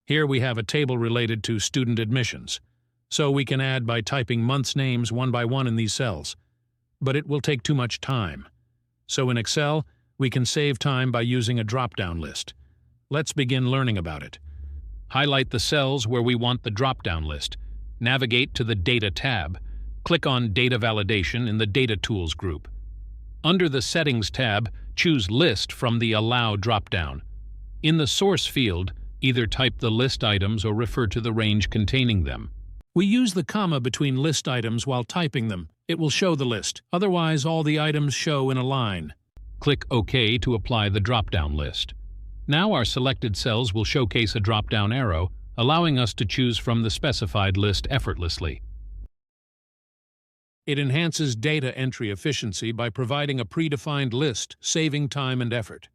Here we have a table related to student admissions, so we can add by typing months' names one by one in these cells. But it will take too much time. So in Excel, we can save time by using a drop-down list. Let's begin learning about it. Highlight the cells where we want the drop-down list. Navigate to the Data tab. Click on Data Validation in the Data Tools group. Under the Settings tab, choose List from the Allow drop-down. In the Source field, either type the list items or refer to the range containing them. We use the comma between list items while typing them. It will show the list. Otherwise, all the items show in a line. Click OK to apply the drop-down list. Now our selected cells will showcase a drop-down arrow, allowing us to choose from the specified list effortlessly. It enhances data entry efficiency by providing a predefined list, saving time and effort.